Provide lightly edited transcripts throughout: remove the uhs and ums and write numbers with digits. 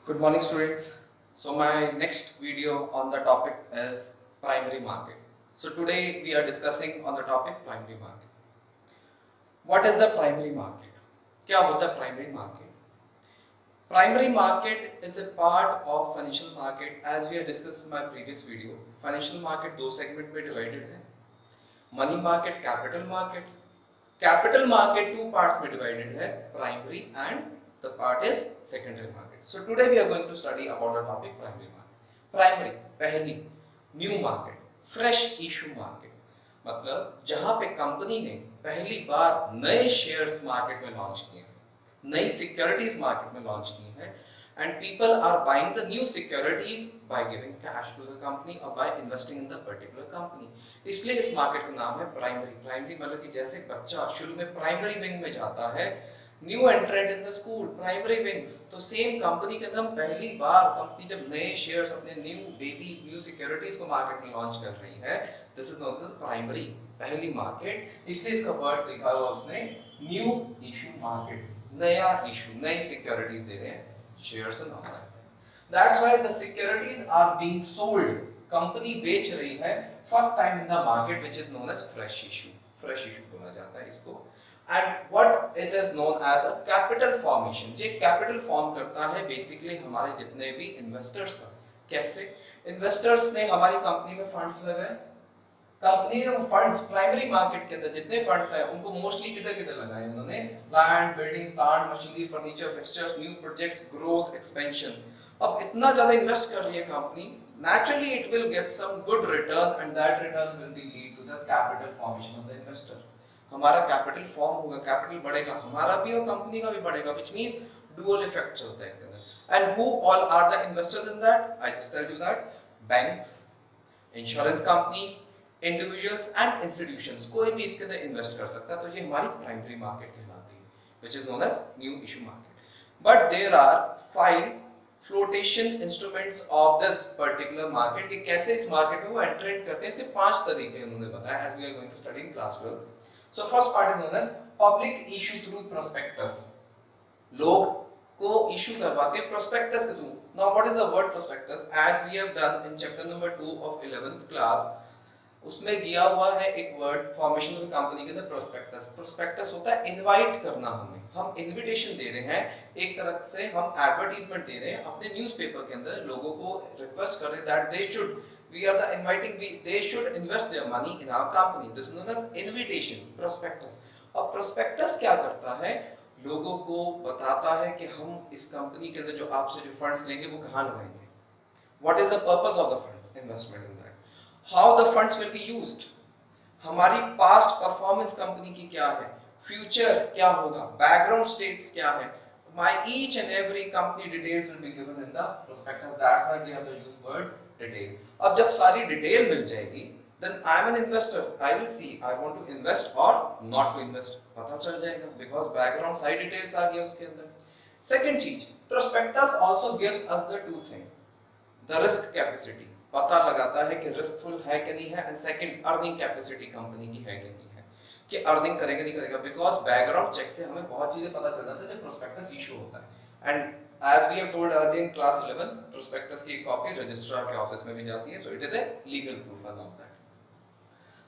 Good morning, students. So my next video on the topic is primary market. So today we are discussing on the topic primary market. What is the primary market? क्या होता है primary market? Primary market is a part of financial market as we have discussed in my previous video. Financial market दो segment में divided है. Money market, capital market. Capital market two parts में divided है, primary and the part is secondary market. So today we are going to study about the topic primary market. Primary पहली new market, fresh issue market, मतलब जहां पे company ने पहली बार नए shares market में लॉन्च किए हैं, नई सिक्योरिटीज मार्केट में लॉन्च की है and people are buying the new securities by giving cash to the company or by investing in the particular company. इसलिए इस मार्केट का नाम है प्राइमरी. प्राइमरी मतलब कि जैसे बच्चा शुरू में प्राइमरी विंग में जाता है, new एंट्रेंट in the school, primary wings, तो सेम कंपनी के अंदर हम पहली बार कंपनी जब नए शेयर्स अपने न्यू बेबीज न्यू सिक्योरिटीज को मार्केट में लॉन्च कर रही है, this is known as primary, पहली मार्केट. इसलिए इसका वर्ड लिखा हुआ उसने न्यू इशू मार्केट, नया इशू, नई सिक्योरिटीज दे रहे हैं, shares and all that. That's why the securities are being sold, company बेच रही है first time in the market, which is known as fresh issue. Fresh issue बोला जाता है इसको. And what it is known as a capital formation. ये capital form करता है basically हमारे जितने भी investors का. कैसे? Investors ने हमारी कंपनी में funds लगाए, कंपनी ने वो फंड्स प्राइमरी मार्केट के अंदर जितने फंड्स हैं उनको मोस्टली किधर किधर लगाए उन्होंने, land, building, plant, machinery, furniture, fixtures, new projects, growth, expansion. अब इतना ज्यादा इन्वेस्ट कर रही है company, naturally it will get some good return and that return will be lead to the capital formation of the investor. हमारा capital form होगा, capital बढ़ेगा, हमारा भी और कंपनी का भी बढ़ेगा, which means dual effect चलता है इसके अंदर. And who all are the investors in that? I just tell you that banks, insurance companies, individuals and institutions, कोई भी इसके अंदर इन्वेस्ट कर सकता है. तो ये हमारी प्राइमरी मार्केट कहलाती है, which is known as new issue market. But there are 5 flotation instruments of this particular market कि कैसे इस मार्केट में वो एंटर करते हैं. इसके 5 तरीके उन्होंने बताया as we are going to study in class 12. So first part is known as public issue through prospectus. लोग को issue करवाते हैं prospectus के through. Now what is the word prospectus? As we have done in chapter number 2 of 11th class, उसमें दिया हुआ है एक वर्ड फॉर्मेशन ऑफ कंपनी के अंदर prospectus. Prospectus होता है इनवाइट करना हमें, हम इनविटेशन दे रहे हैं, एक तरह से हम एडवर्टीजमेंट दे रहे हैं अपने न्यूज़पेपर के अंदर, लोगों को रिक्वेस्ट कर रहे हैं that they should, we are the inviting, they should invest their money in our company. This is known as invitation, prospectus. अब prospectus क्या करता है, लोगों को बताता है कि हम इस कंपनी के अंदर जो आपसे जो फंड्स लेंगे वो कहाँ लगाएंगे, what is the purpose of the funds, investment in that, how the funds will be used, हमारी past performance कंपनी की क्या है, future क्या होगा, background states क्या है, my each and every company details will be given in the prospectus. That's why they have to use word detail. अब जब सारी डिटेल मिल जाएगी, then I am an investor. I will see I want to invest or not to invest. पता चल जाएगा because background सारी details आ गई उसके अंदर. Second चीज, prospectus also gives us the two thing, the risk capacity. पता लगाता है कि रिस्कफुल है कि नहीं है, and second earning capacity company की है कि नहीं है, कि अर्निंग करेगा नहीं करेगा, because बैकग्राउंड चेक से हमें बहुत चीजें पता चल जाती है जब प्रोस्पेक्टस इशू होता है. And as we have told earlier in class 11, prospectus की कॉपी रजिस्ट्रार के ऑफिस में भी जाती है, so it is a legal proof and all that.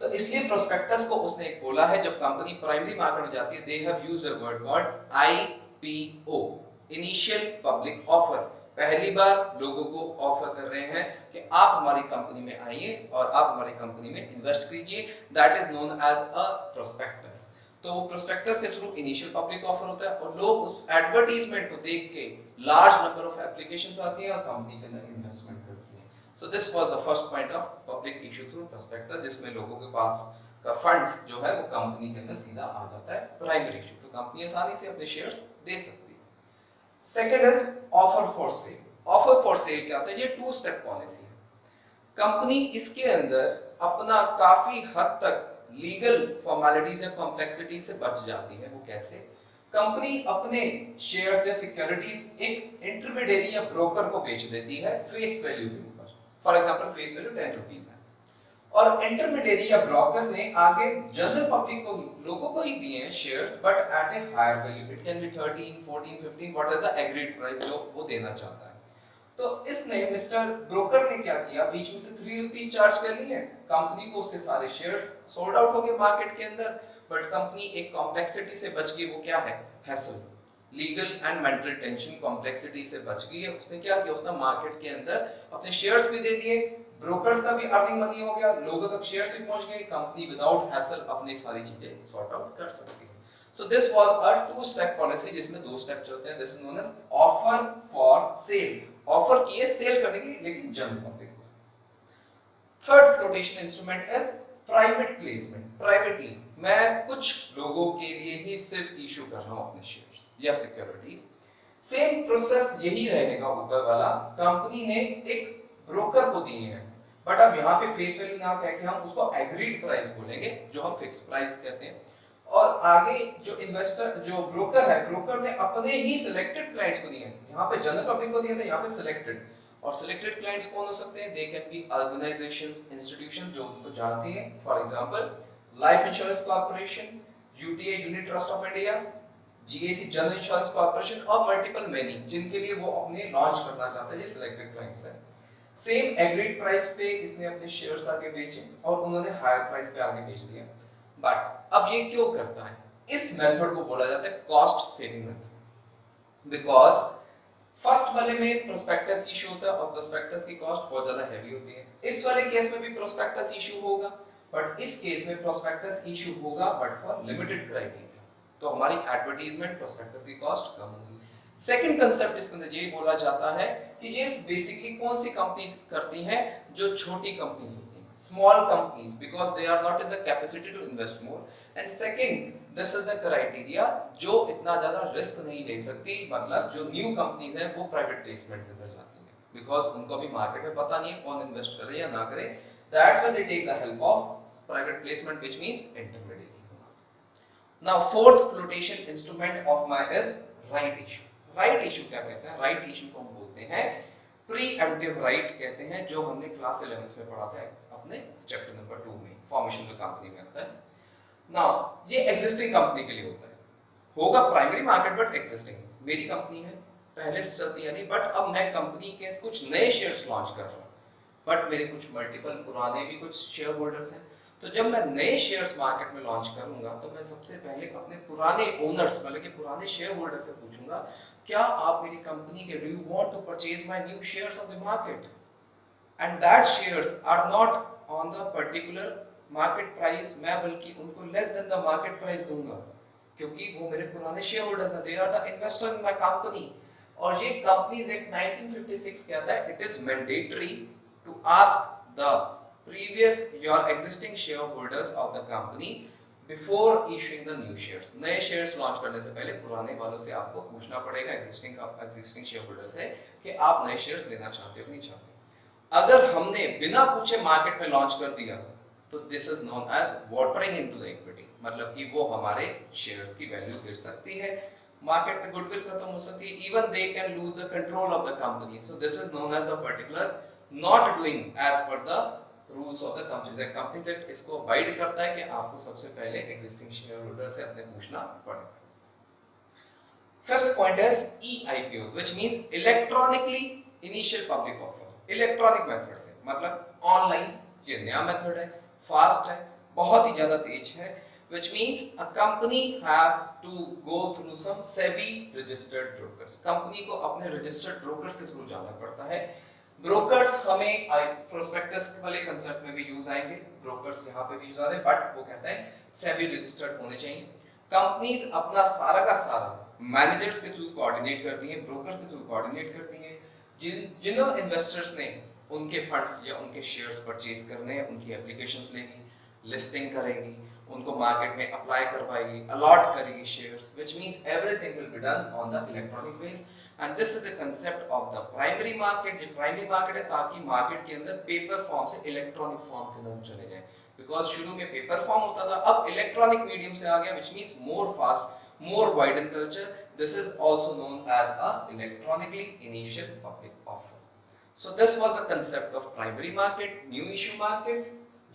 तो इसलिए prospectus को उसने एक बोला है, जब कंपनी प्राइमरी मार्केट में जाती है, they have used a word called IPO, initial public offer. पहली बार लोगों को ऑफर कर रहे हैं कि आप हमारी कंपनी में आइए और आप हमारी कंपनी में इन्वेस्ट कीजिए, that is known as a prospectus. तो प्रोस्पेक्टस के थ्रू इनिशियल पब्लिक ऑफर होता है और लोग उस एडवर्टाइजमेंट को देख के लार्ज नंबर ऑफ एप्लीकेशंस आती हैं और कंपनी के अंदर इन्वेस्टमेंट करती हैं. So this was the first point of public issue through prospectus, जिसमें लोगों के पास का फंड्स जो है वो कंपनी के अंदर सीधा आ जाता है. प्राइमरी इशू, तो कंपनी आसानी से अपने शेयर्स दे सकती है. Second is offer for cell. Offer for cell क्या होता है, ये 2 स्टेप पॉलिसी है. कंपनी इसके अंदर अपना काफी हद तक लीगल फॉर्मेलिटीज या कॉम्प्लेक्सिटी से बच जाती है. वो कैसे, कंपनी अपने शेयर्स या सिक्योरिटीज एक इंटरमीडिएरी या ब्रोकर को बेच देती है फेस वैल्यू के ऊपर. For example face value 10 rupees है और इंटरमीडिएरी या ब्रोकर ने आगे जनरल पब्लिक को ही, लोगों को ही दिए हैं shares, but at a higher value. It can be 13, 14, 15, what is the agreed price जो वो देना चाहता है. तो इसने मिस्टर ब्रोकर ने क्या किया, बीच में से 3 रुपीज चार्ज कर लिए, कंपनी को उसके सारे शेयर्स सोल्ड आउट हो गए मार्केट के अंदर। बट कंपनी एक कॉम्प्लेक्सिटी से बच गई, वो क्या है, hassle, legal and mental tension, complexity से बच गई है। उसने क्या किया, उसने मार्केट के अंदर अपने शेयर्स भी दे दिए, ब्रोकर्स का भी अर्निंग मनी हो गया, लोगों तक शेयर्स भी पहुंच गए, कंपनी विदाउट हैसल अपनी सारी चीजें सॉर्ट आउट कर सकती है। So this was a 2-step policy जिसमें 2 स्टेप चलते हैं। This is known as offer for sale, offer किए सेल करने की, लेकिन जनरल पब्लिक को। Third flotation instrument is private placement. Privately मैं कुछ लोगों के लिए ही सिर्फ इशू कर रहा हूं अपने शेयर्स या सिक्योरिटीज। सेम प्रोसेस यही रहेगा ऊपर वाला, कंपनी ने एक ब्रोकर को दिए हैं, बट अब यहाँ पे फेस वैल्यू ना कह के हम उसको एग्रीड प्राइस बोलेंगे, जो हम फिक्स प्राइस कहते हैं। और आगे जो इन्वेस्टर, जो ब्रोकर है, ब्रोकर ने अपने ही सिलेक्टेड क्लाइंट्स को दिए हैं। यहाँ पे जनरल पब्लिक को दिया था, यहाँ पे सिलेक्टेड। और सिलेक्टेड क्लाइंट्स कौन हो सकते हैं, they can be organisations, institution जो उनको जानती हैं, for example life insurance corporation, UTA unit trust of India, GAC general insurance corporation और मल्टीपल मेनी, जिनके लिए वो अपने लॉन्च करना चाहते हैं, ये सिलेक्टेड क्लाइंट्स हैं। सेम एग्रीड प्राइस पे इसने अपने शेयर्स आगे बेचे और उन्होंने हायर प्राइस पे आगे बेच दिया। बट अब ये क्यों करता है, इस मेथड को बोला जाता है cost saving method. Because first वाले में प्रोस्पेक्टस इशू होता है और प्रोस्पेक्टस की कॉस्ट बहुत ज्यादा हैवी होती है। इस वाले केस में भी प्रोस्पेक्टस इशू होगा, बट इस केस में प्रोस्पेक्टस इशू होगा बट फॉर लिमिटेड क्राइटेरिया, तो हमारी एडवर्टाइजमेंट प्रोस्पेक्टस की कॉस्ट कम होगी। सेकंड कंसेप्ट इसके अंदर ये बोला जाता है कि ये बेसिकली कौन सी कंपनीज करती हैं, जो छोटी कंपनीज होती हैं, small companies, because they are not in the capacity to invest more, and second this is the criteria जो इतना ज्यादा रिस्क नहीं ले सकती, मतलब जो न्यू कंपनीज हैं वो प्राइवेट प्लेसमेंट के अंदर जाती हैं, बिकॉज उनको अभी मार्केट में पता नहीं है कौन इन्वेस्ट करे या ना करे, that's why they take the help of private placement, which means intermediate. Now fourth flotation instrument of my is right issue. Right issue क्या कहते हैं, राइट इशू को हम बोलते हैं प्रीएम्प्टिव राइट कहते हैं, जो हमने क्लास 11th में पढ़ा था अपने चैप्टर नंबर 2 में, फॉर्मेशन ऑफ कंपनी में आता है। नाउ ये एग्जिस्टिंग कंपनी के लिए होता है, होगा प्राइमरी मार्केट बट एग्जिस्टिंग, मेरी कंपनी है पहले से चलती है नहीं, बट अब मैं कंपनी के कुछ नए शेयर्स लॉन्च कर रहा हूँ, बट मेरे कुछ मल्टीपल पुराने भी कुछ शेयर होल्डर्स हैं, तो जब मैं नए शेयर्स मार्केट में लॉन्च करूंगा तो मैं सबसे पहले अपने पुराने ओनर्स, मतलब कि पुराने शेयर होल्डर से पूछूंगा, क्या आप मेरी कंपनी के, do you want to purchase my new shares of the market, and that shares are not on the particular market price, मैं बल्कि उनको less than the market price दूंगा, क्योंकि वो मेरे पुराने शेयर होल्डर्स हैं, they are the investor in my company. और ये कंपनीज एक्ट 1956 कहता है it is mandatory to ask the previous your existing shareholders of the company before issuing the new shares। नए shares launch करने से पहले पुराने वालों से आपको पूछना पड़ेगा, existing shareholders है, कि आप नए shares लेना चाहते हो नहीं चाहते। अगर हमने बिना पूछे मार्केट में लॉन्च कर दिया तो this is known as watering into the equity, मतलब कि वो हमारे shares की वैल्यू गिर सकती है, मार्केट में गुडविल खत्म हो सकती है, even they can lose the control of the company, so this is known as a particular not doing as per the rules of the companies act. Companies act इसको avoid करता है कि आपको सबसे पहले एग्जिस्टिंग शेयर होल्डर से अपने पूछना पड़ेगा। Fifth point is EIPO, which means electronically initial public offer. Electronic method से मतलब ऑनलाइन, ये नया मेथड है, फास्ट है, बहुत ही ज्यादा तेज है, which means a company have to go through some SEBI registered brokers। Company को अपने रजिस्टर्ड ब्रोकर्स के थ्रू जाना पड़ता है। ब्रोकर्स हमें प्रोस्पेक्टस वाले कंसेप्ट में भी यूज आएंगे, ब्रोकर्स यहाँ पे भी यूज आते हैं, बट वो कहता है सेबी रजिस्टर्ड होने चाहिए। कंपनीज अपना सारा का सारा मैनेजर्स के थ्रू कोऑर्डिनेट करती हैं, ब्रोकर्स के थ्रू कोऑर्डिनेट करती हैं। जिन इन्वेस्टर्स ने उनके फंड्स या उनके शेयर्स परचेज करने हैं, उनकी एप्लीकेशंस लेगी, लिस्टिंग करेगी, उनको मार्केट में अप्लाई करवाएगी, अलॉट करेगी shares, which means everything will be done on the electronic base, and this is a concept of the primary market. ये प्राइमरी मार्केट है ताकि मार्केट के अंदर पेपर फॉर्म से इलेक्ट्रॉनिक फॉर्म के अंदर चले जाए, बिकॉज शुरू में पेपर फॉर्म होता था, अब इलेक्ट्रॉनिक मीडियम से आ गया, which means more fast, more wide in culture। This is also known as a electronically initial public offer। So this was the concept of primary market, new issue market,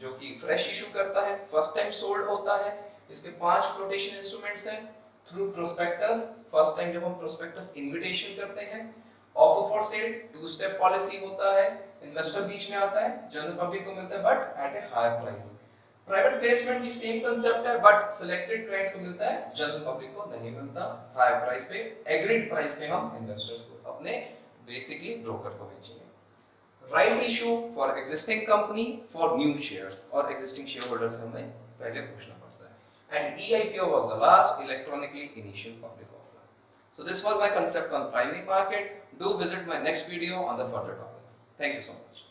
जो कि fresh issue करता है, first time sold होता है। इसके 5 flotation instruments हैं। Through prospectus, first time जब हम prospectus invitation करते हैं, offer for sale to step policy होता है, इन्वेस्टर बीच में आता है, जनरल पब्लिक को मिलता है but at a higher price. Private placement भी सेम कंसेप्ट है बट सिलेक्टेड क्लाइंट्स को मिलता है, जनरल पब्लिक को नहीं मिलता। हायर प्राइस पे, एग्रीड प्राइस पे हम इन्वेस्टर्स को, अपने बेसिकली ब्रोकर को बेचेंगे। Right issue for existing company for new shares, और एग्जिस्टिंग शेयर होल्डर्स हमें पहले पूछना पड़ता है। And EIPO was the last electronically initial public offer. So this was my concept on primary market. Do visit my next video on the further topics. Thank you so much.